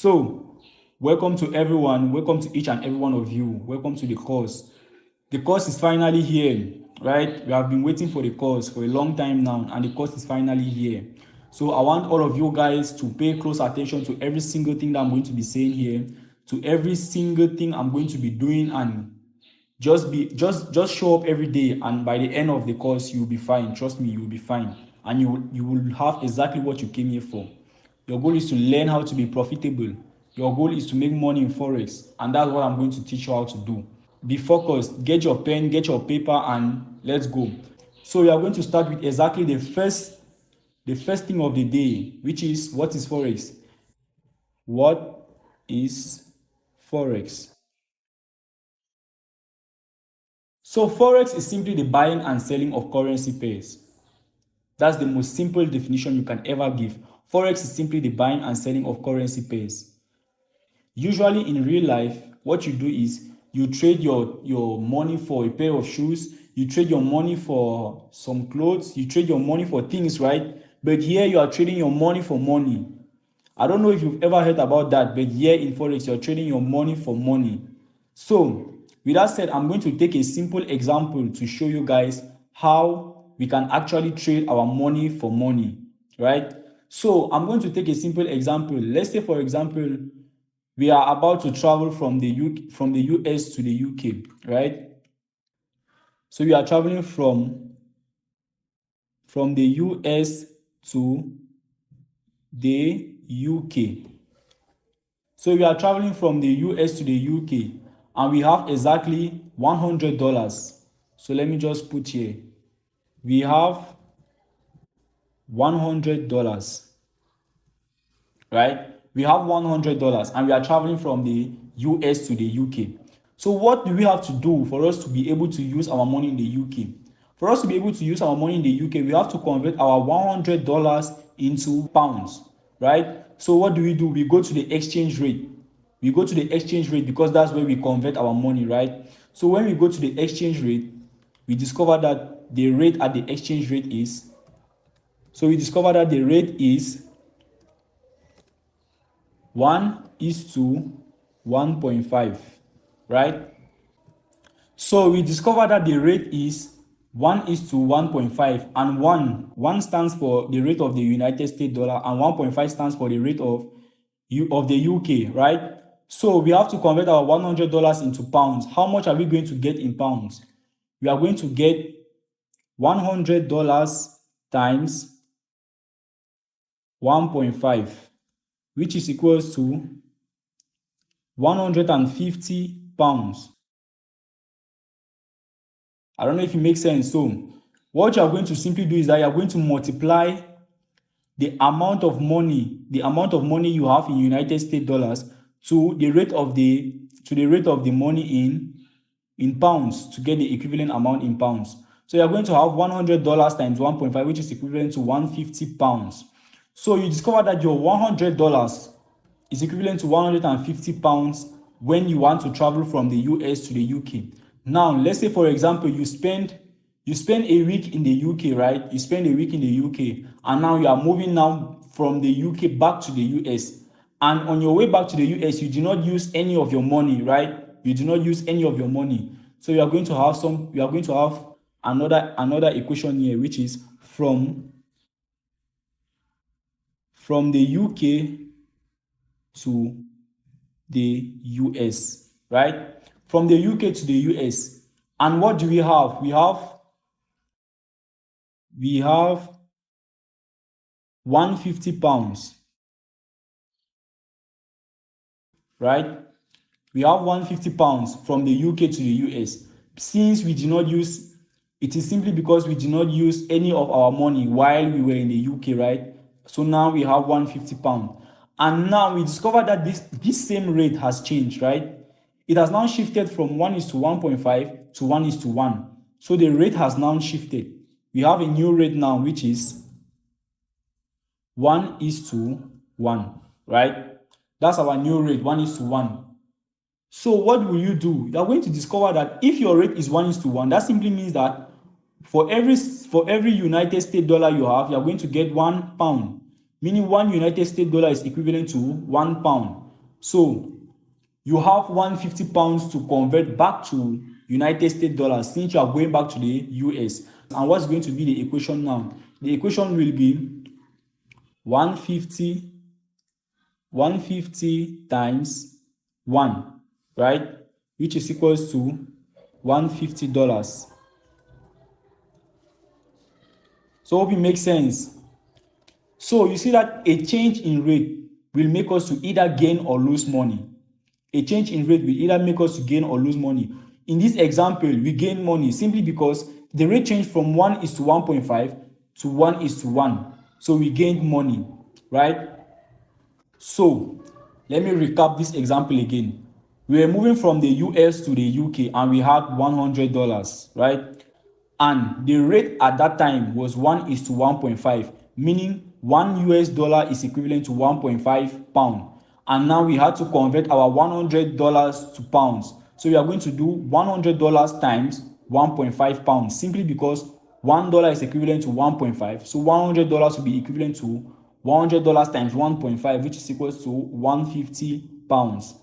So, welcome to everyone. Welcome to each and every one of you. Welcome to the course. The course is finally here, right? We have been waiting for the course for a long time now, and the course is finally here. So, I want all of you guys to pay close attention to every single thing that I'm going to be saying here, to every single thing I'm going to be doing, and just show up every day, and by the end of the course you'll be fine. Trust me, you'll be fine, and you will have exactly what you came here for. Your goal is to learn how to be profitable. Your goal is to make money in forex, and that's what I'm going to teach you how to do. Be focused, get your pen, get your paper, and let's go. So we are going to start with exactly the first thing of the day, which is, what is forex? What is forex? So forex is simply the buying and selling of currency pairs. That's the most simple definition you can ever give. Forex is simply the buying and selling of currency pairs. Usually in real life, what you do is you trade your money for a pair of shoes, you trade your money for some clothes, you trade your money for things, right? But here you are trading your money for money. I don't know if you've ever heard about that, but here in Forex, you're trading your money for money. So, with that said, I'm going to take a simple example to show you guys how we can actually trade our money for money, right? So, I'm going to take a simple example. Let's say, for example, we are about to travel from the US to the UK, right? So, we are traveling from the US to the UK. So we are traveling from the US to the UK, and we have exactly $100. So let me just put here, we have $100, right? We have $100 and we are traveling from the US to the UK. So what do we have to do for us to be able to use our money in the UK? For us to be able to use our money in the UK, we have to convert our $100 into pounds, right? So what do? We go to the exchange rate. We go to the exchange rate because that's where we convert our money, right? So when we go to the exchange rate, we discover that the rate at the exchange rate is, so we discover that the rate is 1:1.5, right? So we discover that the rate is 1:1.5, and 1 stands for the rate of the United States dollar, and 1.5 stands for the rate of the UK, right? So we have to convert our $100 into pounds. How much are we going to get in pounds? We are going to get $100 times 1.5, which is equals to 150 pounds. I don't know if it makes sense. So what you are going to simply do is that you are going to multiply the amount of money you have in United States dollars to the rate of the money in pounds to get the equivalent amount in pounds. So you are going to have $100 times 1.5, which is equivalent to 150 pounds. So you discover that your $100 is equivalent to 150 pounds when you want to travel from the US to the UK. Now, let's say, for example, you spend a week in the UK, right? You spend a week in the UK, and now you are moving now from the UK back to the US. And on your way back to the US, you do not use any of your money, right? You do not use any of your money. So you are going to have another equation here, which is from the UK to the US, right? From the UK to the US. And what do we have? We have 150 pounds, right? We have 150 pounds from the UK to the US. Since we did not use, it is simply because we did not use any of our money while we were in the UK, right? So now we have 150 pounds. And now we discover that this same rate has changed, right? It has now shifted from 1:1.5 to 1:1. So the rate has now shifted. We have a new rate now, which is 1:1, right? That's our new rate, 1:1. So what will you do? You are going to discover that if your rate is 1:1, that simply means that for every United States dollar you have, you are going to get £1, meaning one United States dollar is equivalent to £1. So you have 150 pounds to convert back to United States dollars since you are going back to the US. And what's going to be the equation now? The equation will be 150 times 1, right? Which is equals to $150. So hope it makes sense. So you see that a change in rate will make us to either gain or lose money. A change in rate will either make us to gain or lose money. In this example, we gain money simply because the rate changed from 1 is to 1.5 to 1 is to 1. So we gained money, right? So let me recap this example again. We were moving from the US to the UK and we had $100, right? And the rate at that time was 1 is to 1.5, meaning $1 is equivalent to 1.5 pound. And now we had to convert our $100 to pounds. So we are going to do $100 times 1.5 pounds simply because $1 is equivalent to 1.5. So $100 will be equivalent to $100 times 1.5, which is equals to 150 pounds.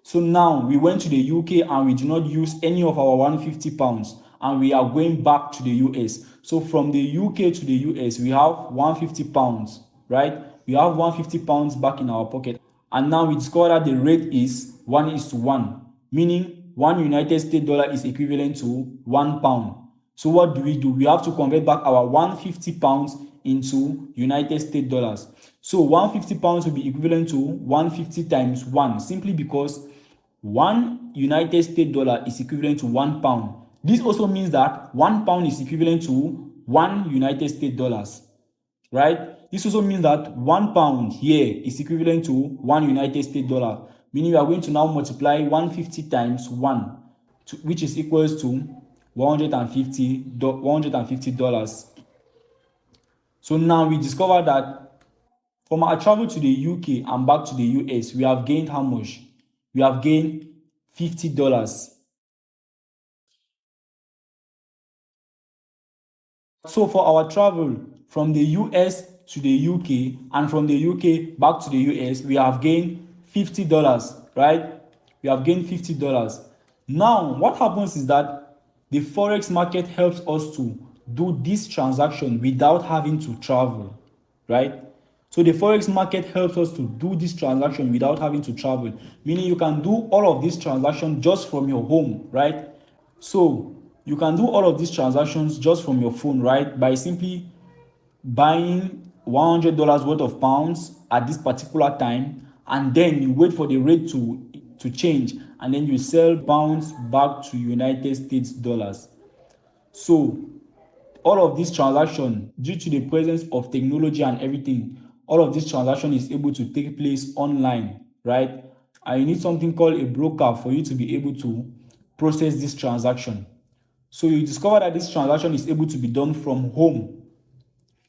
So now we went to the UK and we do not use any of our 150 pounds and we are going back to the US. So from the UK to the US, we have 150 pounds, right? We have 150 pounds back in our pocket. And now we discover that the rate is 1 is to 1, meaning 1 United States dollar is equivalent to 1 pound. So what do? We have to convert back our 150 pounds into United States dollars. So 150 pounds will be equivalent to 150 times 1, simply because 1 United States dollar is equivalent to 1 pound. This also means that 1 pound is equivalent to 1 United States dollars, right? This also means that 1 pound here is equivalent to 1 United States dollar, meaning we are going to now multiply 150 times 1, which is equals to $150. So now we discover that from our travel to the UK and back to the US, we have gained how much? We have gained $50. So for our travel from the US to the UK and from the UK back to the US, we have gained $50, right? We have gained $50. Now, what happens is that the Forex market helps us to do this transaction without having to travel, right? So the Forex market helps us to do this transaction without having to travel, meaning you can do all of this transaction just from your home, right? So you can do all of these transactions just from your phone, right? By simply buying $100 worth of pounds at this particular time, and then you wait for the rate to change, and then you sell pounds back to United States dollars. So all of this transaction, due to the presence of technology and everything, all of this transaction is able to take place online, right? And you need something called a broker for you to be able to process this transaction. So you discover that this transaction is able to be done from home.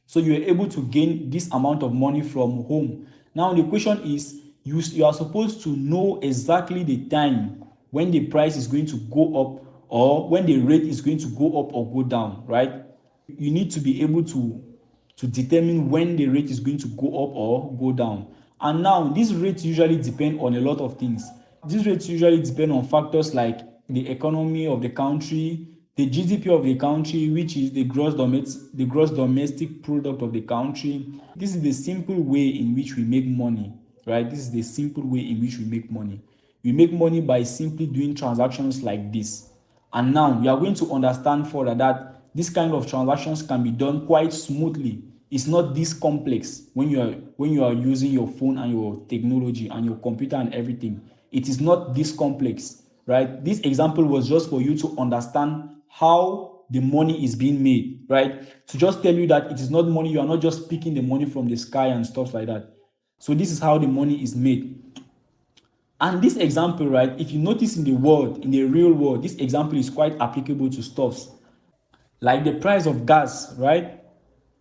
So you are able to gain this amount of money from home. Now the question is, you are supposed to know exactly the time when the price is going to go up or when the rate is going to go up or go down, right? You need to be able to determine when the rate is going to go up or go down. And now these rates usually depend on a lot of things. These rates usually depend on factors like the economy of the country, the GDP of the country, which is the gross domestic product of the country. This is the simple way in which we make money, right? This is the simple way in which we make money. We make money by simply doing transactions like this. And now we are going to understand further that this kind of transactions can be done quite smoothly. It's not this complex when you are using your phone and your technology and your computer and everything. It is not this complex, right? This example was just for you to understand how the money is being made, right? To just tell you that it is not money, you are not just picking the money from the sky and stuff like that. So this is how the money is made. And this example, right, if you notice in the world, in the real world, this example is quite applicable to stuffs like the price of gas, right?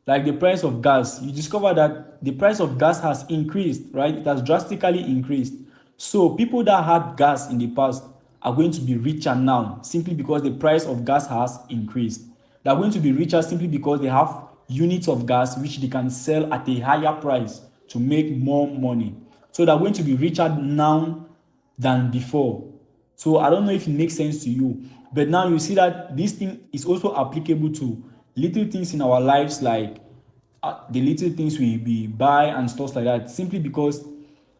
Like the price of gas, you discover that the price of gas has increased, right? It has drastically increased. So people that had gas in the past are going to be richer now simply because the price of gas has increased. They are going to be richer simply because they have units of gas which they can sell at a higher price to make more money. So they're going to be richer now than before. So I don't know if it makes sense to you, but now you see that this thing is also applicable to little things in our lives, like the little things we buy and stuff like that, simply because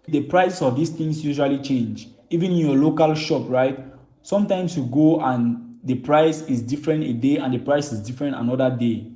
the price of these things usually change. Even in your local shop, right? Sometimes you go and the price is different a day and the price is different another day.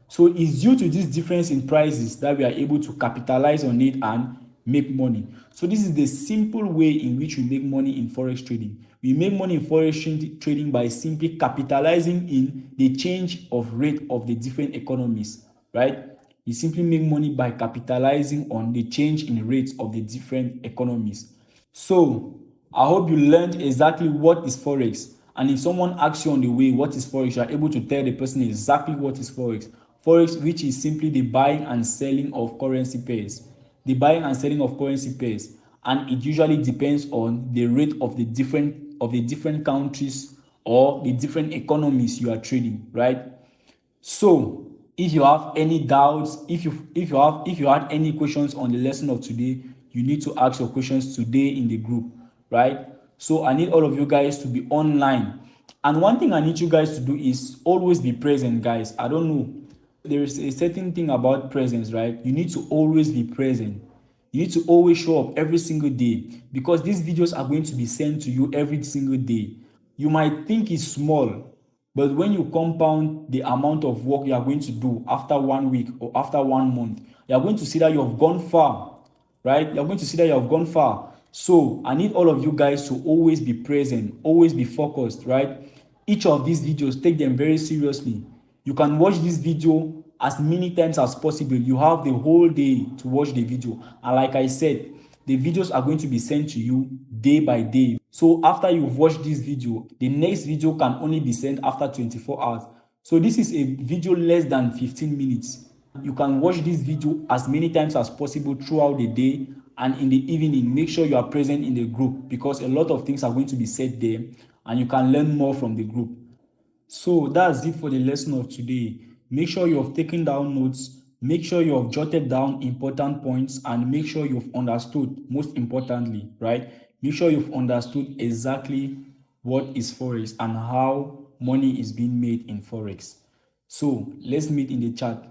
So it's due to this difference in prices that we are able to capitalize on it and make money. So this is the simple way in which we make money in forex trading. We make money in forex trading by simply capitalizing in the change of rate of the different economies, right? You simply make money by capitalizing on the change in rates of the different economies. So I hope you learned exactly what is forex, and if someone asks you on the way what is forex, you are able to tell the person exactly what is forex. Forex, which is simply the buying and selling of currency pairs, the buying and selling of currency pairs, and it usually depends on the rate of the different countries or the different economies you are trading, right? So if you have any doubts, if you had any questions on the lesson of today, you need to ask your questions today in the group, right? So I need all of you guys to be online. And one thing I need you guys to do is always be present, guys. I don't know. There is a certain thing about presence, right? You need to always be present. You need to always show up every single day, because these videos are going to be sent to you every single day. You might think it's small, but when you compound the amount of work you are going to do after 1 week or after 1 month, you are going to see that you have gone far, right? You're going to see that you have gone far. So I need all of you guys to always be present, always be focused, right? Each of these videos, take them very seriously. You can watch this video as many times as possible. You have the whole day to watch the video. And like I said, the videos are going to be sent to you day by day. So after you've watched this video, the next video can only be sent after 24 hours. So this is a video less than 15 minutes. You can watch this video as many times as possible throughout the day, and in the evening make sure you are present in the group, because a lot of things are going to be said there and you can learn more from the group. So that's it for the lesson of today. Make sure you have taken down notes, make sure you have jotted down important points, and make sure you've understood, most importantly, right? Make sure you've understood exactly what is forex and how money is being made in forex. So let's meet in the chat.